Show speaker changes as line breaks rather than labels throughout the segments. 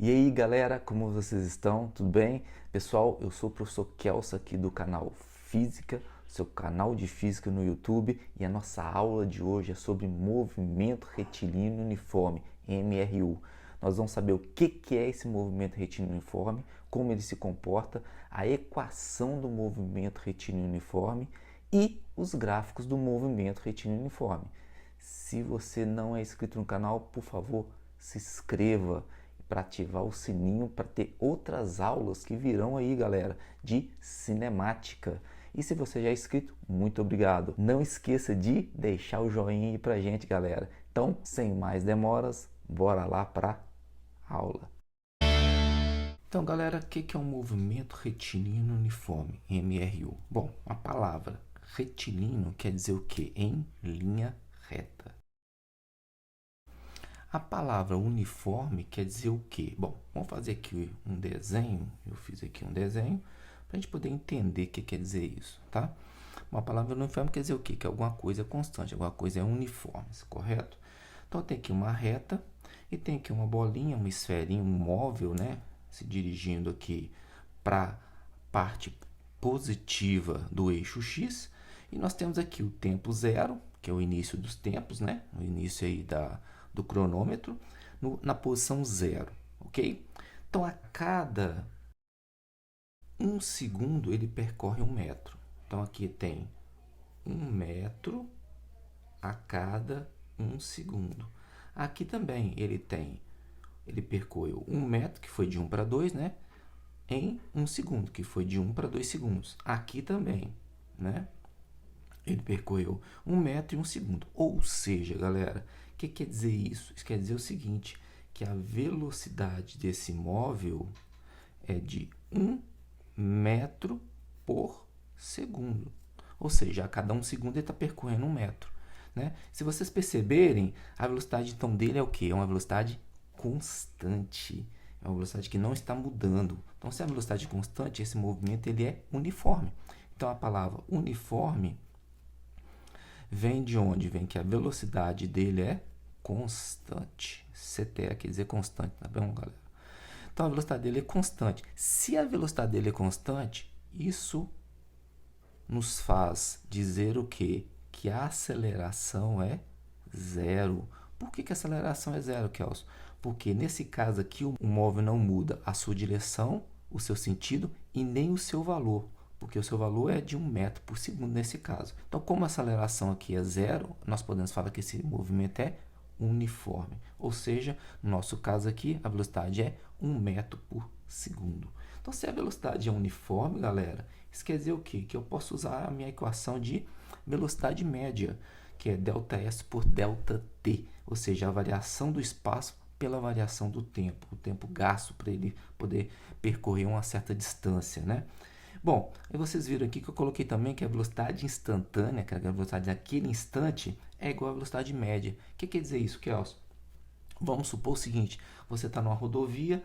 E aí galera, como vocês estão? Tudo bem? Pessoal, eu sou o professor Kelso aqui do canal Física, seu canal de Física no YouTube, e a nossa aula de hoje é sobre movimento retilíneo uniforme, MRU. Nós vamos saber o que é esse movimento retilíneo uniforme, como ele se comporta, a equação do movimento retilíneo uniforme e os gráficos do movimento retilíneo uniforme. Se você não é inscrito no canal, por favor, se inscreva para ativar o sininho para ter outras aulas que virão aí, galera, de cinemática. E se você já é inscrito, muito obrigado. Não esqueça de deixar o joinha aí pra gente, galera. Então, sem mais demoras, bora lá para a aula. Então, galera, o que é um movimento retilíneo uniforme, MRU? Bom, a palavra retilíneo quer dizer o quê? Em linha reta. A palavra uniforme quer dizer o quê? Bom, vamos fazer aqui um desenho. Eu fiz aqui um desenho para a gente poder entender o que quer dizer isso, tá? Uma palavra uniforme quer dizer o quê? Que alguma coisa é constante, alguma coisa é uniforme, correto? Então, tem aqui uma reta e tem aqui uma bolinha, uma esferinha, um móvel, né? Se dirigindo aqui para a parte positiva do eixo X. E nós temos aqui o tempo zero, que é o início dos tempos, né? O início aí do cronômetro, na posição zero, ok? Então, a cada 1 segundo, ele percorre 1 metro. Então, aqui tem 1 metro a cada 1 segundo. Aqui também ele percorreu 1 metro, que foi de 1 para 2, né? Em 1 segundo, que foi de 1 para 2 segundos. Aqui também, né? Ele percorreu 1 metro em 1 segundo. Ou seja, galera, o que quer dizer isso? Isso quer dizer o seguinte, que a velocidade desse móvel é de 1 metro por segundo. Ou seja, a cada 1 segundo ele está percorrendo 1 metro. Né? Se vocês perceberem, a velocidade então dele é o quê? É uma velocidade constante. É uma velocidade que não está mudando. Então, se a velocidade é constante, esse movimento ele é uniforme. Então, a palavra uniforme vem de onde? Vem que a velocidade dele é constante. CT quer dizer constante, tá bom, galera? Então, a velocidade dele é constante. Se a velocidade dele é constante, isso nos faz dizer o quê? Que a aceleração é zero. Por que a aceleração é zero, Kelso? Porque nesse caso aqui o móvel não muda a sua direção, o seu sentido e nem o seu valor. Porque o seu valor é de 1 metro por segundo nesse caso. Então, como a aceleração aqui é zero, nós podemos falar que esse movimento é uniforme. Ou seja, no nosso caso aqui, a velocidade é 1 metro por segundo. Então, se a velocidade é uniforme, galera, isso quer dizer o quê? Que eu posso usar a minha equação de velocidade média, que é ΔS por ΔT, ou seja, a variação do espaço pela variação do tempo, o tempo gasto para ele poder percorrer uma certa distância, né? Bom, aí vocês viram aqui que eu coloquei também que a velocidade instantânea, que é a velocidade naquele instante, é igual à velocidade média. O que quer dizer isso, Kelso? Vamos supor o seguinte, você está numa rodovia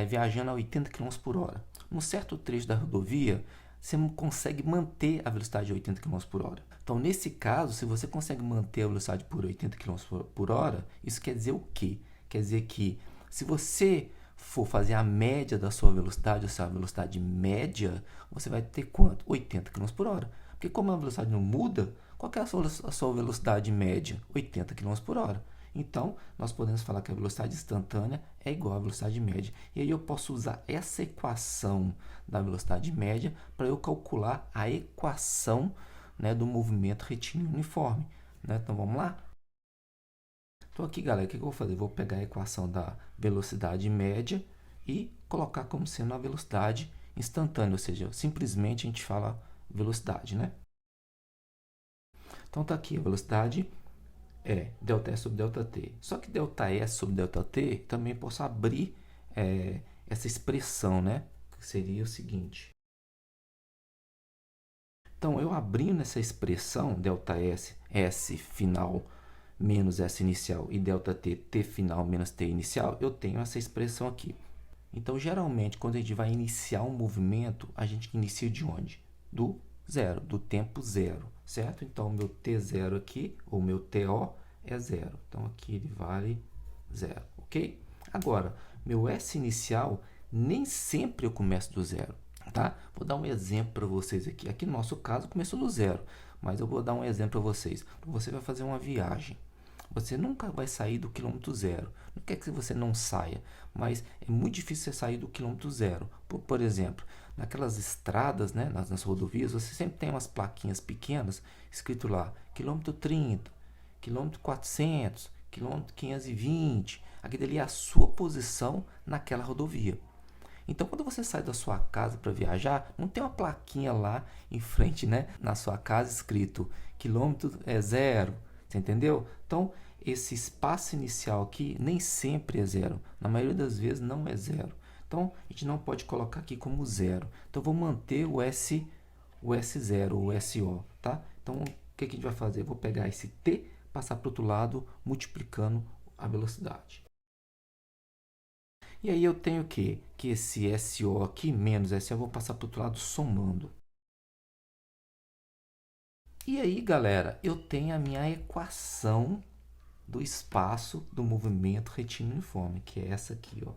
viajando a 80 km por hora. Num certo trecho da rodovia, você não consegue manter a velocidade de 80 km por hora. Então, nesse caso, se você consegue manter a velocidade por 80 km por hora, isso quer dizer o quê? Quer dizer que se você for fazer a média da sua velocidade, ou seja, a velocidade média, você vai ter quanto? 80 km por hora. Porque como a velocidade não muda, qual é a sua velocidade média? 80 km por hora. Então, nós podemos falar que a velocidade instantânea é igual à velocidade média. E aí eu posso usar essa equação da velocidade média para eu calcular a equação, né, do movimento retilíneo uniforme. Né? Então, vamos lá? Então, aqui, galera, o que eu vou fazer? Vou pegar a equação da velocidade média e colocar como sendo a velocidade instantânea, ou seja, simplesmente a gente fala velocidade, né? Então, tá aqui a velocidade é ΔS sobre ΔT. Só que ΔS sobre ΔT também posso abrir essa expressão, né? Que seria o seguinte. Então, eu abrindo essa expressão, ΔS, S final menos S inicial e ΔT, T final menos T inicial, eu tenho essa expressão aqui. Então, geralmente, quando a gente vai iniciar um movimento, a gente inicia de onde? Do zero, do tempo zero, certo? Então, o meu T0 aqui, ou meu TO, é zero. Então, aqui ele vale zero, ok? Agora, meu S inicial, nem sempre eu começo do zero, tá? Vou dar um exemplo para vocês aqui. Aqui no nosso caso começou do zero, mas eu vou dar um exemplo para vocês. Você vai fazer uma viagem. Você nunca vai sair do quilômetro zero. Não quer que você não saia, mas é muito difícil você sair do quilômetro zero. Por exemplo, naquelas estradas, né, nas rodovias, você sempre tem umas plaquinhas pequenas escrito lá, quilômetro 30, quilômetro 400, quilômetro 520. Aquilo ali é a sua posição naquela rodovia. Então, quando você sai da sua casa para viajar, não tem uma plaquinha lá em frente, né, na sua casa escrito quilômetro é zero. Você entendeu? Então, esse espaço inicial aqui nem sempre é zero. Na maioria das vezes não é zero. Então, a gente não pode colocar aqui como zero. Então, eu vou manter o S0, o SO, tá? Então, o que a gente vai fazer? Eu vou pegar esse T, passar para o outro lado, multiplicando a velocidade. E aí eu tenho que esse SO aqui, menos SO, eu vou passar para o outro lado somando. E aí, galera, eu tenho a minha equação do espaço do movimento retínuo uniforme, que é essa aqui, ó.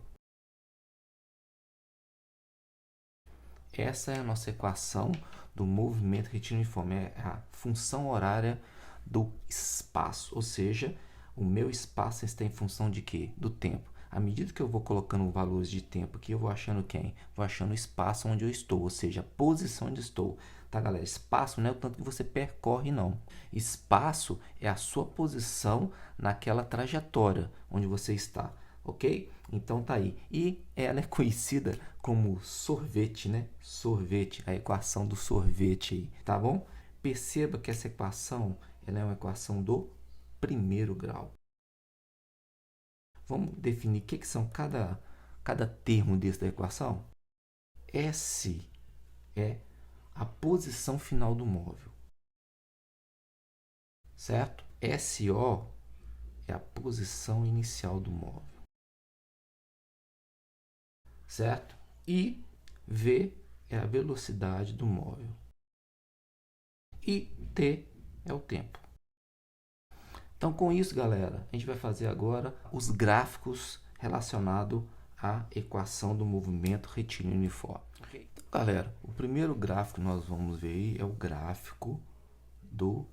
Essa é a nossa equação do movimento retínuo uniforme, é a função horária do espaço, ou seja, o meu espaço está em função de quê? Do tempo. À medida que eu vou colocando valores de tempo aqui, eu vou achando quem? Vou achando o espaço onde eu estou, ou seja, a posição onde estou. Tá, galera? Espaço não é o tanto que você percorre, não. Espaço é a sua posição naquela trajetória onde você está, ok? Então tá aí. E ela é conhecida como sorvete, né? Sorvete, a equação do sorvete aí, tá bom? Perceba que essa equação, ela é uma equação do primeiro grau. Vamos definir o que são cada termo desse da equação? S é a posição final do móvel, certo? SO é a posição inicial do móvel, certo? E V é a velocidade do móvel. E T é o tempo. Então, com isso, galera, a gente vai fazer agora os gráficos relacionados à equação do movimento retínuo uniforme. Okay. Então, galera, o primeiro gráfico que nós vamos ver aí é o gráfico do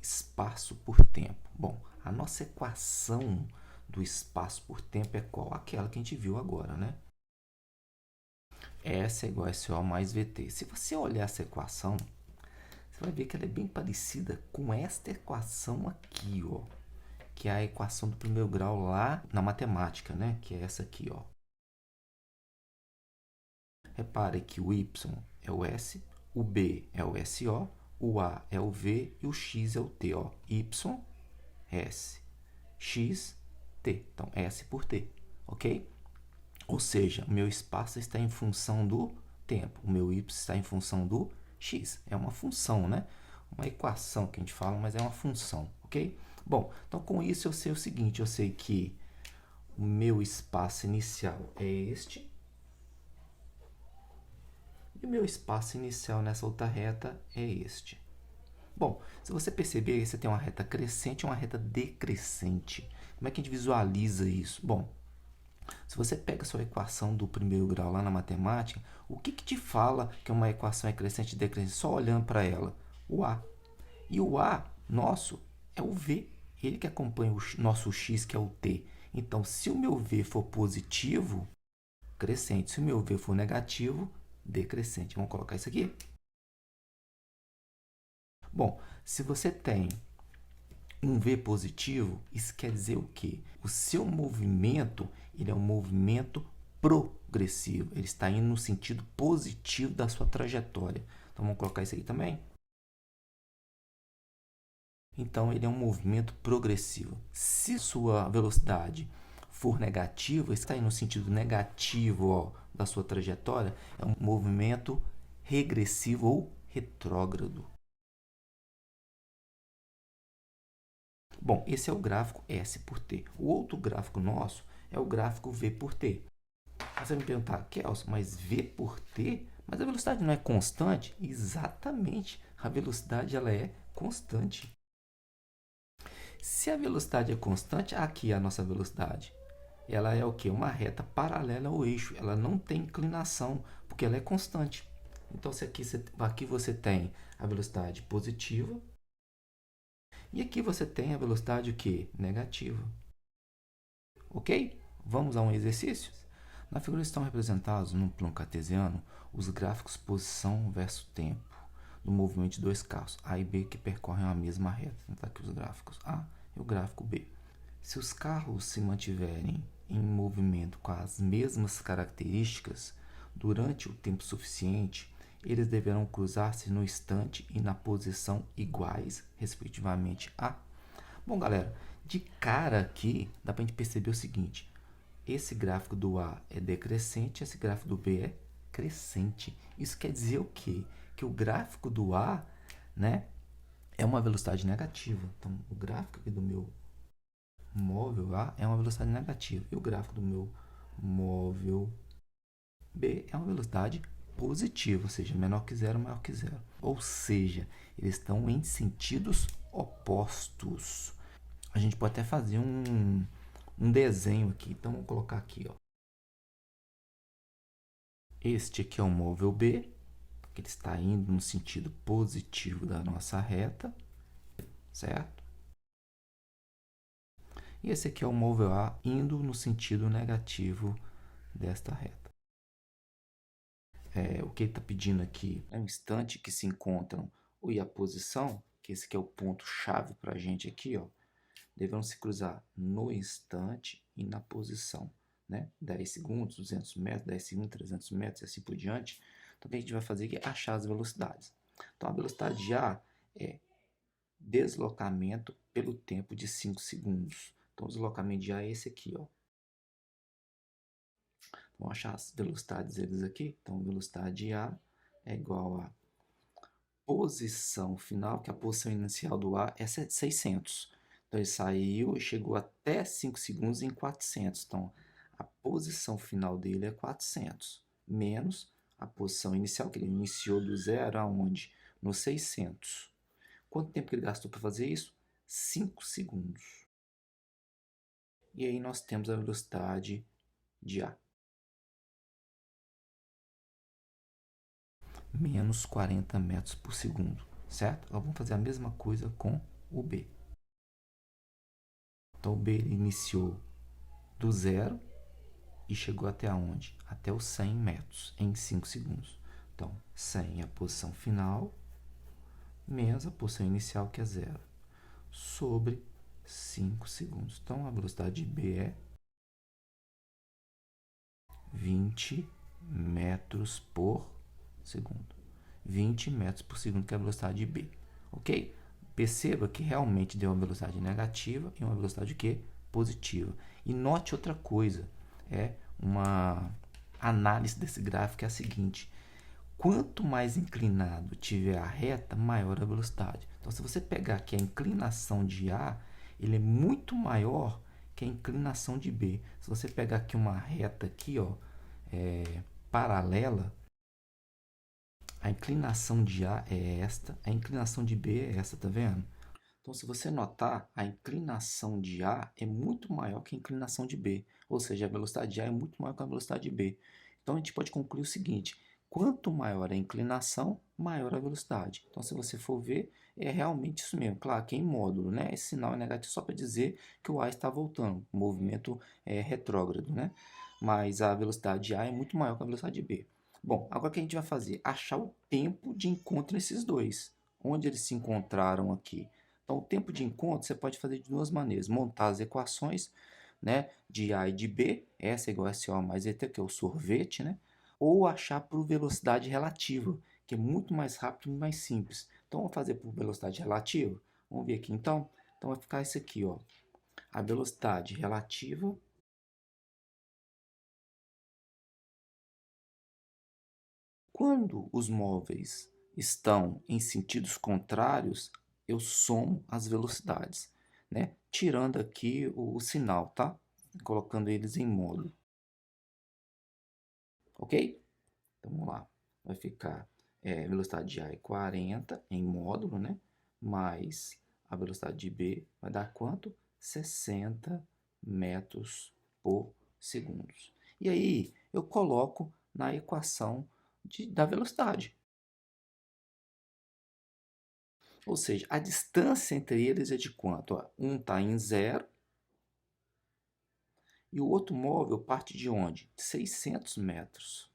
espaço por tempo. Bom, a nossa equação do espaço por tempo é qual? Aquela que a gente viu agora, né? S é igual a SO mais VT. Se você olhar essa equação, você vai ver que ela é bem parecida com esta equação aqui, ó, que é a equação do primeiro grau lá na matemática, né? Que é essa aqui, ó. Repare que o Y é o S, o B é o SO, o A é o V e o X é o T, ó. Y, S, X, T. Então, S por T, ok? Ou seja, o meu espaço está em função do tempo, o meu Y está em função do X. É uma função, né? Uma equação que a gente fala, mas é uma função, ok? Bom, então com isso eu sei o seguinte, eu sei que o meu espaço inicial é este. E o meu espaço inicial nessa outra reta é este. Bom, se você perceber, você tem uma reta crescente e uma reta decrescente. Como é que a gente visualiza isso? Bom, se você pega a sua equação do primeiro grau lá na matemática, o que te fala que uma equação é crescente e decrescente? Só olhando para ela. O A. E o A nosso é o V. Ele que acompanha o nosso X, que é o T. Então, se o meu V for positivo, crescente. Se o meu V for negativo, decrescente. Vamos colocar isso aqui? Bom, se você tem um V positivo, isso quer dizer o quê? O seu movimento, ele é um movimento progressivo. Ele está indo no sentido positivo da sua trajetória. Então, vamos colocar isso aqui também? Então, ele é um movimento progressivo. Se sua velocidade for negativa, está indo no sentido negativo, ó, da sua trajetória, é um movimento regressivo ou retrógrado. Bom, esse é o gráfico S por T. O outro gráfico nosso é o gráfico V por T. Você vai me perguntar, Kelson, mas V por T? Mas a velocidade não é constante? Exatamente, a velocidade ela é constante. Se a velocidade é constante, aqui é a nossa velocidade. ela é o quê? Uma reta paralela ao eixo. Ela não tem inclinação, porque ela é constante. Então, se aqui você tem a velocidade positiva e aqui você tem a velocidade o quê? Negativa. Ok? Vamos a um exercício? Na figura estão representados, no plano cartesiano, os gráficos posição versus tempo do movimento de dois carros, A e B, que percorrem a mesma reta. Então, aqui os gráficos A e o gráfico B. Se os carros se mantiverem em movimento com as mesmas características durante o tempo suficiente, eles deverão cruzar-se no instante e na posição iguais, respectivamente a. Bom, galera, de cara aqui dá para a gente perceber o seguinte: esse gráfico do A é decrescente, esse gráfico do B é crescente. Isso quer dizer o quê? Que o gráfico do A, né, é uma velocidade negativa. Então, o gráfico aqui do meu móvel A é uma velocidade negativa e o gráfico do meu móvel B é uma velocidade positiva, ou seja, menor que zero, maior que zero. Ou seja, eles estão em sentidos opostos. A gente pode até fazer um desenho aqui. Então, vamos colocar aqui, ó. Este aqui é o móvel B, que ele está indo no sentido positivo da nossa reta, certo? E esse aqui é o móvel A indo no sentido negativo desta reta. O que ele está pedindo aqui é um instante que se encontram e a posição, que esse aqui é o ponto-chave para a gente aqui, ó, deverão se cruzar no instante e na posição, né? 10 segundos, 200 metros, 10 segundos, 300 metros e assim por diante. Então, o que a gente vai fazer aqui é achar as velocidades. Então, a velocidade de A é deslocamento pelo tempo de 5 segundos. Então, o deslocamento de A é esse aqui, ó. Vamos achar as velocidades deles aqui. Então, a velocidade de A é igual a posição final, que a posição inicial do A é 600. Então, ele saiu e chegou até 5 segundos em 400. Então, a posição final dele é 400, menos a posição inicial, que ele iniciou do zero aonde? No 600. Quanto tempo que ele gastou para fazer isso? 5 segundos. E aí nós temos a velocidade de A. Menos 40 metros por segundo, certo? Agora vamos fazer a mesma coisa com o B. Então, o B iniciou do zero e chegou até onde? Até os 100 metros em 5 segundos. Então, 100 é a posição final, menos a posição inicial, que é zero, sobre 5 segundos. Então, a velocidade de B é 20 metros por segundo. 20 metros por segundo, que é a velocidade de B. Ok? Perceba que realmente deu uma velocidade negativa e uma velocidade o quê? Positiva. E note outra coisa. Uma análise desse gráfico é a seguinte: quanto mais inclinado tiver a reta, maior a velocidade. Então, se você pegar aqui a inclinação de A, ele é muito maior que a inclinação de B. Se você pegar aqui uma reta aqui, ó, paralela, a inclinação de A é esta, a inclinação de B é essa, tá vendo? Então, se você notar, a inclinação de A é muito maior que a inclinação de B, ou seja, a velocidade de A é muito maior que a velocidade de B. Então, a gente pode concluir o seguinte: quanto maior a inclinação, maior a velocidade. Então, se você for ver, é realmente isso mesmo. Claro que é em módulo, né? Esse sinal é negativo só para dizer que o A está voltando, o movimento é retrógrado, né? Mas a velocidade de A é muito maior que a velocidade de B. Bom, agora o que a gente vai fazer? Achar o tempo de encontro desses dois. Onde eles se encontraram aqui? Então, o tempo de encontro você pode fazer de duas maneiras: montar as equações, né, de A e de B, S é igual a SO mais ET, que é o sorvete, né, ou achar por velocidade relativa, que é muito mais rápido e mais simples. Então, vamos fazer por velocidade relativa? Vamos ver aqui então? Então, vai ficar isso aqui, ó. A velocidade relativa quando os móveis estão em sentidos contrários, eu somo as velocidades, né? Tirando aqui o sinal, tá? Colocando eles em módulo. Ok? Então, vamos lá. Vai ficar velocidade de A é 40 em módulo, né? Mais a velocidade de B vai dar quanto? 60 metros por segundos. E aí eu coloco na equação da velocidade. Ou seja, a distância entre eles é de quanto? Um está em 0 e o outro móvel parte de onde? De 600 metros.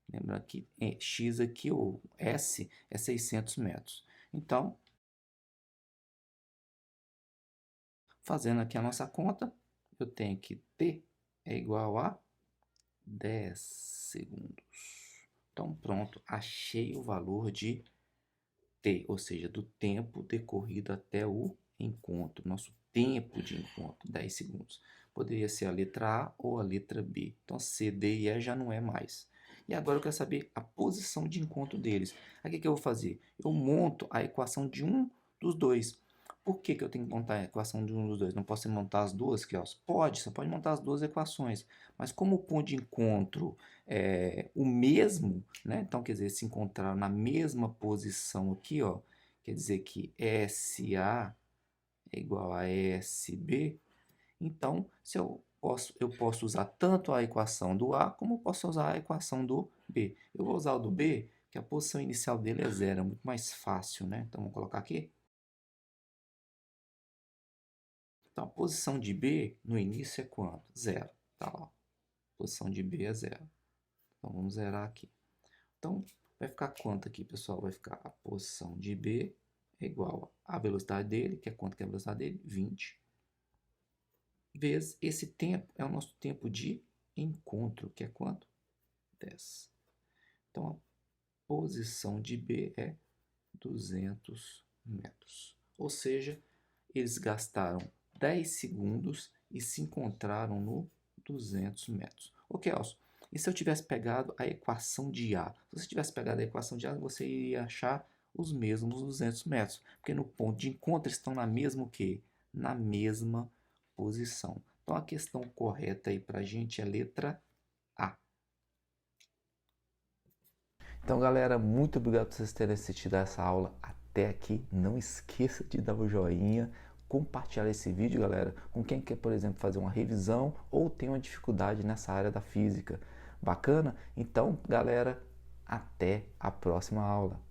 Lembra que x aqui, ou S, é 600 metros. Então, fazendo aqui a nossa conta, eu tenho que T é igual a 10 segundos. Então, pronto, achei o valor de T, ou seja, do tempo decorrido até o encontro, nosso tempo de encontro, 10 segundos. Poderia ser a letra A ou a letra B. Então, C, D e E já não é mais. E agora eu quero saber a posição de encontro deles. Aí o que eu vou fazer? Eu monto a equação de um dos dois. Por que eu tenho que montar a equação de um dos dois? Não posso montar as duas, Kelso? Pode, você pode montar as duas equações. Mas como o ponto de encontro é o mesmo, né? Então, quer dizer, se encontrar na mesma posição aqui, ó, quer dizer que SA é igual a SB. Então, eu posso usar tanto a equação do A como eu posso usar a equação do B. Eu vou usar o do B, que a posição inicial dele é zero, é muito mais fácil, né? Então, vamos colocar aqui. Então, a posição de B no início é quanto? Zero. Tá lá. A posição de B é zero. Então, vamos zerar aqui. Então, vai ficar quanto aqui, pessoal? Vai ficar a posição de B é igual à velocidade dele, que é quanto que é a velocidade dele? 20. Vezes esse tempo é o nosso tempo de encontro, que é quanto? 10. Então, a posição de B é 200 metros. Ou seja, eles gastaram 10 segundos e se encontraram no 200 metros. Ok, Elson, e se eu tivesse pegado a equação de A? Se você tivesse pegado a equação de A, você iria achar os mesmos 200 metros, porque no ponto de encontro estão na mesma o quê? Na mesma posição. Então a questão correta aí para a gente é a letra A. Então, galera, muito obrigado por vocês terem assistido a essa aula até aqui. Não esqueça de dar o joinha, compartilhar esse vídeo, galera, com quem quer, por exemplo, fazer uma revisão ou tem uma dificuldade nessa área da física. Bacana? Então, galera, até a próxima aula.